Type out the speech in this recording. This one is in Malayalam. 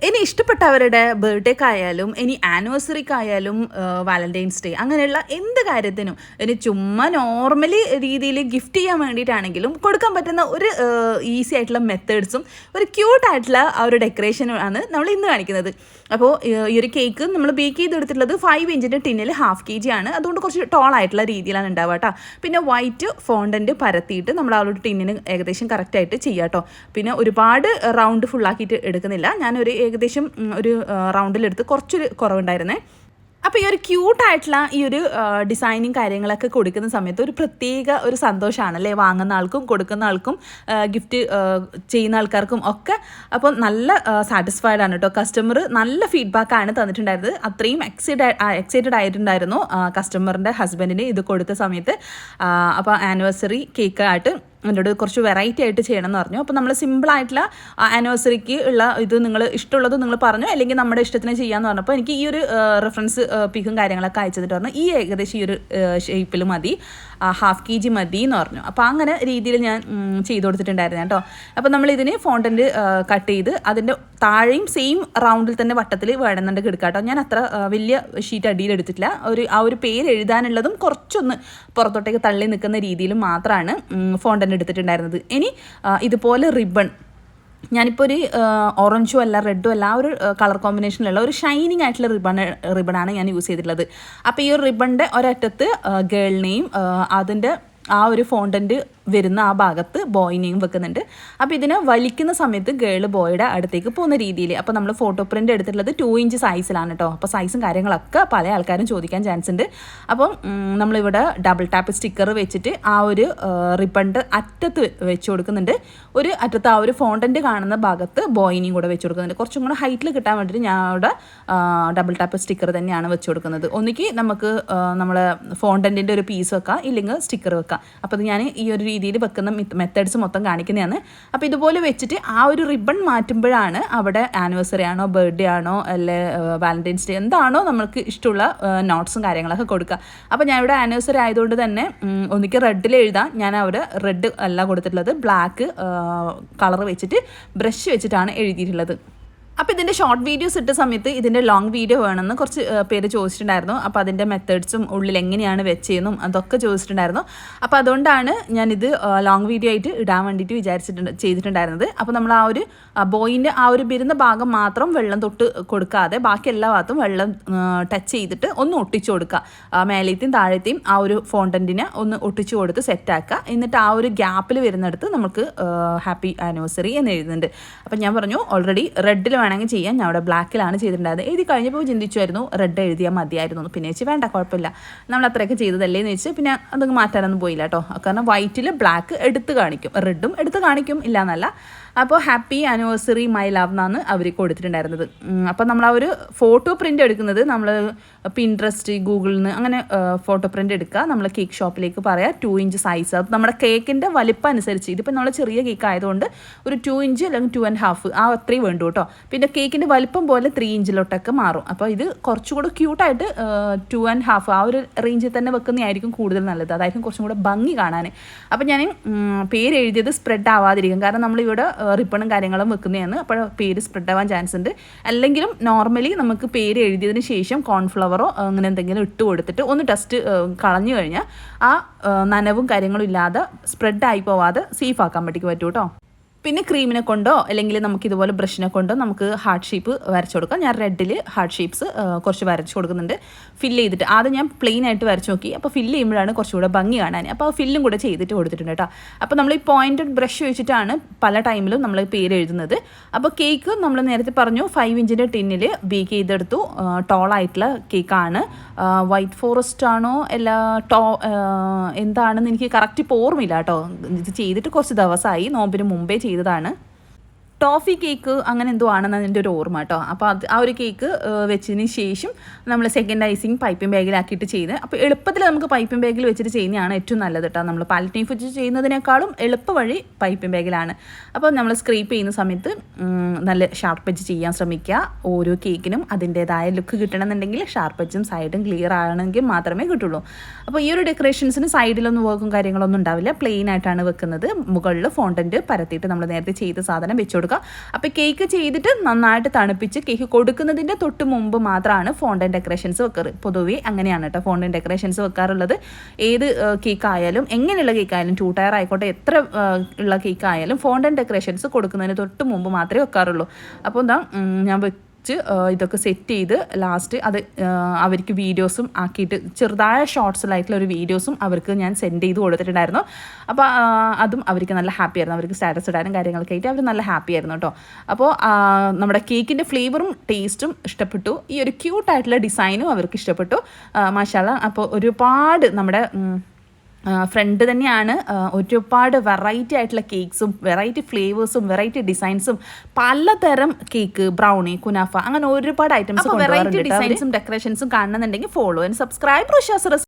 ഇനി ഇഷ്ടപ്പെട്ടവരുടെ ബർത്ത്ഡേക്കായാലും ഇനി ആനിവേഴ്സറിക്കായാലും വാലന്റൈൻസ് ഡേ അങ്ങനെയുള്ള എന്ത് കാര്യത്തിനും ഇനി ചുമ്മാ നോർമലി രീതിയിൽ ഗിഫ്റ്റ് ചെയ്യാൻ വേണ്ടിയിട്ടാണെങ്കിലും കൊടുക്കാൻ പറ്റുന്ന ഒരു ഈസി ആയിട്ടുള്ള മെത്തേഡ്സും ഒരു ക്യൂട്ടായിട്ടുള്ള ആ ഒരു ഡെക്കറേഷനും ആണ് നമ്മൾ ഇന്ന് കാണിക്കുന്നത്. അപ്പോൾ ഈ ഒരു കേക്ക് നമ്മൾ ബേക്ക് ചെയ്തെടുത്തിട്ടുള്ളത് 5 ഇഞ്ചിൻ്റെ ടിന്നിൽ 1/2 kg ആണ്. അതുകൊണ്ട് കുറച്ച് ടോൾ ആയിട്ടുള്ള രീതിയിലാണ് ഉണ്ടാവുക കേട്ടോ. പിന്നെ വൈറ്റ് ഫോണ്ടൻറ്റ് പരത്തിയിട്ട് നമ്മൾ ആ ഒരു ടിന്നിന് ഏകദേശം കറക്റ്റായിട്ട് ചെയ്യാം കേട്ടോ. പിന്നെ ഒരുപാട് റൗണ്ട് ഫുള്ളാക്കിയിട്ട് എടുക്കുന്നില്ല, ഞാനൊരു ഏകദേശം ഒരു റൗണ്ടിലെടുത്ത് കുറച്ചൊരു കുറവുണ്ടായിരുന്നേ. അപ്പോൾ ഈ ഒരു ക്യൂട്ടായിട്ടുള്ള ഈ ഒരു ഡിസൈനിങ് കാര്യങ്ങളൊക്കെ കൊടുക്കുന്ന സമയത്ത് ഒരു പ്രത്യേക ഒരു സന്തോഷമാണല്ലേ, വാങ്ങുന്ന ആൾക്കും കൊടുക്കുന്ന ആൾക്കും ഗിഫ്റ്റ് ചെയ്യുന്ന ആൾക്കാർക്കും ഒക്കെ. അപ്പോൾ നല്ല സാറ്റിസ്ഫൈഡ് ആണ് കേട്ടോ. കസ്റ്റമർ നല്ല ഫീഡ്ബാക്കാണ് തന്നിട്ടുണ്ടായിരുന്നത്. അത്രയും എക്സൈറ്റഡ് ആയിട്ടുണ്ടായിരുന്നു കസ്റ്റമറിൻ്റെ ഹസ്ബൻഡിന് ഇത് കൊടുത്ത സമയത്ത്. അപ്പോൾ ആനിവേഴ്സറി കേക്കായിട്ട് എന്നോട് കുറച്ച് വെറൈറ്റി ആയിട്ട് ചെയ്യണം എന്ന് പറഞ്ഞു. അപ്പോൾ നമ്മൾ സിമ്പിളായിട്ടുള്ള ആനിവേഴ്സറിക്ക് ഉള്ള ഇത് നിങ്ങൾ ഇഷ്ടമുള്ളത് നിങ്ങൾ പറഞ്ഞു, അല്ലെങ്കിൽ നമ്മുടെ ഇഷ്ടത്തിന് ചെയ്യാമെന്ന് പറഞ്ഞപ്പോൾ എനിക്ക് ഈ ഒരു റെഫറൻസ് പിക്കും കാര്യങ്ങളൊക്കെ അയച്ചിട്ട് പറഞ്ഞു ഈ ഏകദേശം ഈ ഒരു ഷേപ്പിൽ മതി, 1/2 kg മതി എന്ന് പറഞ്ഞു. അപ്പോൾ അങ്ങനെ രീതിയിൽ ഞാൻ ചെയ്ത് കൊടുത്തിട്ടുണ്ടായിരുന്നു കേട്ടോ. അപ്പോൾ നമ്മളിതിന് ഫോണ്ടൻറ്റ് കട്ട് ചെയ്ത് അതിൻ്റെ താഴെയും സെയിം റൗണ്ടിൽ തന്നെ വട്ടത്തിൽ വേണമെന്നുണ്ടെങ്കിൽ എടുക്കാം കേട്ടോ. ഞാൻ അത്ര വലിയ ഷീറ്റ് അടിയിൽ എടുത്തിട്ടില്ല. ആ ഒരു പേര് എഴുതാനുള്ളതും കുറച്ചൊന്ന് പുറത്തോട്ടേക്ക് തള്ളി നിൽക്കുന്ന രീതിയിൽ മാത്രമാണ് ഫോണ്ടൻറ്റ് എടുത്തിട്ടുണ്ടായിരുന്നത്. ഇനി ഇതുപോലെ റിബൺ, ഞാനിപ്പോൾ ഒരു ഓറഞ്ചും അല്ല റെഡും അല്ല, ആ ഒരു കളർ കോമ്പിനേഷനിലുള്ള ഒരു ഷൈനിങ് ആയിട്ടുള്ള റിബണാണ് ഞാൻ യൂസ് ചെയ്തിട്ടുള്ളത്. അപ്പോൾ ഈ ഒരു റിബണിൻ്റെ ഒരറ്റത്ത് ഗേളിനെയും അതിൻ്റെ ആ ഒരു ഫോണ്ടൻറ്റ് വരുന്ന ആ ഭാഗത്ത് ബോയിനെയും വെക്കുന്നുണ്ട്. അപ്പോൾ ഇതിനെ വലിക്കുന്ന സമയത്ത് ഗേൾ ബോയുടെ അടുത്തേക്ക് പോകുന്ന രീതിയിൽ. അപ്പോൾ നമ്മൾ ഫോട്ടോ പ്രിൻ്റ് എടുത്തിട്ടുള്ളത് 2 ഇഞ്ച് സൈസിലാണ് കേട്ടോ. അപ്പോൾ സൈസും കാര്യങ്ങളൊക്കെ പല ആൾക്കാരും ചോദിക്കാൻ ചാൻസ് ഉണ്ട്. അപ്പം നമ്മളിവിടെ ഡബിൾ ടാപ്പ് സ്റ്റിക്കർ വെച്ചിട്ട് ആ ഒരു റിബണ്ട് അറ്റത്ത് വെച്ച് കൊടുക്കുന്നുണ്ട്. ഒരു അറ്റത്ത് ആ ഒരു ഫോണ്ടൻറ്റ് കാണുന്ന ഭാഗത്ത് ബോയിനെയും കൂടെ വെച്ച് കൊടുക്കുന്നുണ്ട്. കുറച്ചും കൂടെ ഹൈറ്റിൽ കിട്ടാൻ വേണ്ടിയിട്ട് ഞാൻ അവിടെ ഡബിൾ ടാപ്പ് സ്റ്റിക്കർ തന്നെയാണ് വെച്ച് കൊടുക്കുന്നത്. ഒന്നിക്ക് നമുക്ക് നമ്മളെ ഫോണ്ടൻറ്റിൻ്റെ ഒരു പീസ് വെക്കാം, ഇല്ലെങ്കിൽ സ്റ്റിക്കർ വെക്കാം. അപ്പോൾ അത് ഞാൻ ഈ ഒരു രീതിയിൽ വെക്കുന്ന മെത്തേഡ്സ് മൊത്തം കാണിക്കുന്നതാണ്. അപ്പോൾ ഇതുപോലെ വെച്ചിട്ട് ആ ഒരു റിബൺ മാറ്റുമ്പോഴാണ് അവിടെ ആനിവേഴ്സറി ആണോ ബർത്ത്ഡേ ആണോ അല്ലെ വാലന്റൈൻസ് ഡേ എന്താണോ നമ്മൾക്ക് ഇഷ്ടമുള്ള നോട്ട്സും കാര്യങ്ങളൊക്കെ കൊടുക്കുക. അപ്പോൾ ഞാൻ ഇവിടെ ആനിവേഴ്സറി ആയതുകൊണ്ട് തന്നെ ഒന്നിക്ക് റെഡിൽ എഴുതാം. ഞാൻ അവിടെ റെഡ് അല്ല കൊടുത്തിട്ടുള്ളത്, ബ്ലാക്ക് കളർ വെച്ചിട്ട് ബ്രഷ് വെച്ചിട്ടാണ് എഴുതിയിട്ടുള്ളത്. അപ്പോൾ ഇതിൻ്റെ ഷോർട്ട് വീഡിയോസ് ഇട്ട സമയത്ത് ഇതിൻ്റെ ലോങ് വീഡിയോ വേണമെന്ന് കുറച്ച് പേര് ചോദിച്ചിട്ടുണ്ടായിരുന്നു. അപ്പോൾ അതിൻ്റെ മെത്തേഡ്സും ഉള്ളിൽ എങ്ങനെയാണ് വെച്ചതെന്നും അതൊക്കെ ചോദിച്ചിട്ടുണ്ടായിരുന്നു. അപ്പോൾ അതുകൊണ്ടാണ് ഞാനിത് ലോങ് വീഡിയോ ആയിട്ട് ഇടാൻ വേണ്ടിയിട്ട് ചെയ്തിട്ടുണ്ടായിരുന്നത്. അപ്പോൾ നമ്മൾ ആ ഒരു ബോയിൻ്റെ ആ ഒരു വരുന്ന ഭാഗം മാത്രം വെള്ളം തൊട്ട് കൊടുക്കാതെ ബാക്കി എല്ലാ ഭാഗത്തും വെള്ളം ടച്ച് ചെയ്തിട്ട് ഒന്ന് ഒട്ടിച്ചു കൊടുക്കുക. മേലത്തെയും താഴത്തെയും ആ ഒരു ഫോണ്ടൻറ്റിനെ ഒന്ന് ഒട്ടിച്ചു കൊടുത്ത് സെറ്റാക്കുക. എന്നിട്ട് ആ ഒരു ഗ്യാപ്പിൽ വരുന്നിടത്ത് നമുക്ക് ഹാപ്പി ആനിവേഴ്സറി എന്ന് എഴുതുന്നുണ്ട്. അപ്പോൾ ഞാൻ പറഞ്ഞു ഓൾറെഡി റെഡിൽ വേണമെങ്കിൽ ചെയ്യാം, ഞാൻ അവിടെ ബ്ലാക്കിലാണ് ചെയ്തിട്ടുണ്ടായത്. എഴുതി കഴിഞ്ഞപ്പോൾ ചിന്തിച്ചുമായിരുന്നു റെഡ് എഴുതിയാൽ മതിയായിരുന്നു. പിന്നെ വെച്ച് വേണ്ട കുഴപ്പമില്ല, നമ്മൾ അത്രയൊക്കെ ചെയ്തതല്ലേ എന്ന് വെച്ച് പിന്നെ അതൊക്കെ മാറ്റാനൊന്നും പോയില്ല കേട്ടോ. കാരണം വൈറ്റിൽ ബ്ലാക്ക് എടുത്ത് കാണിക്കും, റെഡും എടുത്ത് കാണിക്കും, ഇല്ല എന്നല്ല. അപ്പോൾ ഹാപ്പി ആനിവേഴ്സറി മൈ ലവ് എന്നാണ് അവർ കൊടുത്തിട്ടുണ്ടായിരുന്നത്. അപ്പോൾ നമ്മൾ ആ ഒരു ഫോട്ടോ പ്രിൻ്റ് എടുക്കുന്നത് നമ്മൾ പിൻട്രസ്റ്റ് ഗൂഗിളിൽ നിന്ന് അങ്ങനെ ഫോട്ടോ പ്രിൻ്റ് എടുക്കുക. നമ്മൾ കേക്ക് ഷോപ്പിലേക്ക് പറയാം 2 ഇഞ്ച് സൈസ്. അത് നമ്മുടെ കേക്കിൻ്റെ വലിപ്പം അനുസരിച്ച്, ഇതിപ്പോൾ നമ്മൾ ചെറിയ കേക്ക് ആയതുകൊണ്ട് ഒരു 2 ഇഞ്ച് അല്ലെങ്കിൽ 2.5 ആ അത്രയും വേണ്ടു കേട്ടോ. പിന്നെ കേക്കിൻ്റെ വലിപ്പം പോലെ 3 ഇഞ്ചിലോട്ടൊക്കെ മാറും. അപ്പോൾ ഇത് കുറച്ചുകൂടെ ക്യൂട്ടായിട്ട് 2.5 ആ ഒരു റേഞ്ചിൽ തന്നെ വെക്കുന്നതായിരിക്കും കൂടുതൽ നല്ലത്. അതായിരിക്കും കുറച്ചും കൂടെ ഭംഗി കാണാൻ. അപ്പോൾ ഞാൻ പേര് എഴുതിയത് സ്പ്രെഡ് ആവാതിരിക്കും, കാരണം നമ്മളിവിടെ റിബണും കാര്യങ്ങളും വെക്കുന്നതാണ്. അപ്പോൾ പേര് സ്പ്രെഡ് ആവാൻ ചാൻസ് ഉണ്ട്. അല്ലെങ്കിലും നോർമലി നമുക്ക് പേര് എഴുതിയതിന് ശേഷം കോൺഫ്ലവറോ അങ്ങനെ എന്തെങ്കിലും ഇട്ട് കൊടുത്തിട്ട് ഒന്ന് ടെസ്റ്റ് കളഞ്ഞു കഴിഞ്ഞാൽ ആ നനവും കാര്യങ്ങളും ഇല്ലാതെ സ്പ്രെഡായി പോവാതെ സേഫ് ആക്കാൻ പറ്റും കേട്ടോ. പിന്നെ ക്രീമിനെ കൊണ്ടോ അല്ലെങ്കിൽ നമുക്ക് ഇതുപോലെ ബ്രഷിനെ കൊണ്ടോ നമുക്ക് ഹാർട്ട് ഷേപ്പ് വരച്ചു കൊടുക്കാം. ഞാൻ റെഡിൽ ഹാർട്ട് ഷേപ്സ് കുറച്ച് വരച്ച് കൊടുക്കുന്നുണ്ട്. ഫില്ല് ചെയ്തിട്ട് ആദ്യം ഞാൻ പ്ലെയിൻ ആയിട്ട് വരച്ച് നോക്കി. അപ്പോൾ ഫില്ല് ചെയ്യുമ്പോഴാണ് കുറച്ചുകൂടെ ഭംഗി കാണാൻ. അപ്പോൾ ആ ഫില്ലും കൂടെ ചെയ്തിട്ട് കൊടുത്തിട്ടുണ്ട് കേട്ടോ. അപ്പോൾ നമ്മൾ ഈ പോയിൻറ്റഡ് ബ്രഷ് വെച്ചിട്ടാണ് പല ടൈമിലും നമ്മൾ പേര് എഴുതുന്നത്. അപ്പോൾ കേക്ക് നമ്മൾ നേരത്തെ പറഞ്ഞു 5 ഇഞ്ചിൻ്റെ ടിന്നിൽ ബേക്ക് ചെയ്തെടുത്തു. ടോളായിട്ടുള്ള കേക്കാണ്. വൈറ്റ് ഫോറസ്റ്റ് ആണോ എന്താണെന്ന് എനിക്ക് കറക്റ്റ് ഇപ്പോൾ ഓർമ്മയില്ല കേട്ടോ. ഇത് ചെയ്തിട്ട് കുറച്ച് ദിവസമായി, നോമ്പിന് മുമ്പേ ചെയ്തതാണ്. ടോഫി കേക്ക് അങ്ങനെ എന്തോ ആണെന്നാണ് എൻ്റെ ഒരു ഓർമ്മ കേട്ടോ. അപ്പോൾ ആ ഒരു കേക്ക് വെച്ചതിന് ശേഷം നമ്മൾ സെക്കൻഡ് ഐസിങ് പൈപ്പിംഗ് ബാഗിലാക്കിയിട്ട് ചെയ്ത്, അപ്പോൾ എളുപ്പത്തിൽ നമുക്ക് പൈപ്പിംഗ് ബാഗിൽ വെച്ചിട്ട് ചെയ്യുന്നതാണ് ഏറ്റവും നല്ലത് കേട്ടോ. നമ്മൾ പാലറ്റ് നൈഫ് വെച്ച് ചെയ്യുന്നതിനേക്കാളും എളുപ്പ വഴി പൈപ്പിംഗ് ബാഗിലാണ്. അപ്പോൾ നമ്മൾ സ്ക്രീപ്പ് ചെയ്യുന്ന സമയത്ത് നല്ല ഷാർപ്പ് വെച്ച് ചെയ്യാൻ ശ്രമിക്കുക. ഓരോ കേക്കിനും അതിൻ്റേതായ ലുക്ക് കിട്ടണമെന്നുണ്ടെങ്കിൽ ഷാർപ്പ് വെച്ചും സൈഡും ക്ലിയർ ആണെങ്കിൽ മാത്രമേ കിട്ടുള്ളൂ. അപ്പോൾ ഈ ഒരു ഡെക്കറേഷൻസിന് സൈഡിലൊന്നും വർക്കും കാര്യങ്ങളൊന്നും ഉണ്ടാവില്ല, പ്ലെയിൻ ആയിട്ടാണ് വെക്കുന്നത്. മുകളിൽ ഫോണ്ടൻറ്റ് പരത്തിയിട്ട് നമ്മൾ നേരത്തെ ചെയ്ത സാധനം വെച്ച് കൊടുക്കുക. കൊടുക്കുക. അപ്പോൾ കേക്ക് ചെയ്തിട്ട് നന്നായിട്ട് തണുപ്പിച്ച് കേക്ക് കൊടുക്കുന്നതിൻ്റെ തൊട്ട് മുമ്പ് മാത്രമാണ് ഫോണ്ടൻ ഡെക്കറേഷൻസ് വെക്കാറ്. പൊതുവേ അങ്ങനെയാണ് കേട്ടോ ഫോണ്ടൻ ഡെക്കറേഷൻസ് വെക്കാറുള്ളത്. ഏത് കേക്ക് ആയാലും, എങ്ങനെയുള്ള കേക്ക് ആയാലും, 2 ടയർ ആയിക്കോട്ടെ, എത്ര ഉള്ള കേക്ക് ആയാലും ഫോണ്ടൻ ഡെക്കറേഷൻസ് കൊടുക്കുന്നതിന് തൊട്ട് മുമ്പ് മാത്രമേ വെക്കാറുള്ളൂ. അപ്പോൾ എന്താ ഞാൻ ഇതൊക്കെ സെറ്റ് ചെയ്ത് ലാസ്റ്റ് അത് അവർക്ക് വീഡിയോസും ആക്കിയിട്ട് ചെറുതായ ഷോർട്സിലായിട്ടുള്ള ഒരു വീഡിയോസും അവർക്ക് ഞാൻ സെൻഡ് ചെയ്ത് കൊടുത്തിട്ടുണ്ടായിരുന്നു. അപ്പോൾ അതും അവർക്ക് നല്ല ഹാപ്പി ആയിരുന്നു. അവർക്ക് സ്റ്റാറ്റസ് ഇടാനും കാര്യങ്ങളൊക്കെ ആയിട്ട് അവർ നല്ല ഹാപ്പി ആയിരുന്നു കേട്ടോ. അപ്പോൾ നമ്മുടെ കേക്കിൻ്റെ ഫ്ലേവറും ടേസ്റ്റും ഇഷ്ടപ്പെട്ടു. ഈ ഒരു ക്യൂട്ടായിട്ടുള്ള ഡിസൈനും അവർക്ക് ഇഷ്ടപ്പെട്ടു. മാഷാഅല്ലാ. അപ്പോൾ ഒരുപാട് നമ്മുടെ ഫ്രണ്ട് തന്നെയാണ് ഒരുപാട് വെറൈറ്റി ആയിട്ടുള്ള കേക്ക്സും വെറൈറ്റി ഫ്ലേവേഴ്സും വെറൈറ്റി ഡിസൈൻസും പലതരം കേക്ക്, ബ്രൗണി, കുനാഫ, അങ്ങനെ ഒരുപാട് ഐറ്റംസ്, വെറൈറ്റി ഡിസൈൻസും ഡെക്കറേഷൻസും കാണുന്നുണ്ടെങ്കിൽ ഫോളോ ആൻഡ് സബ്സ്ക്രൈബ്.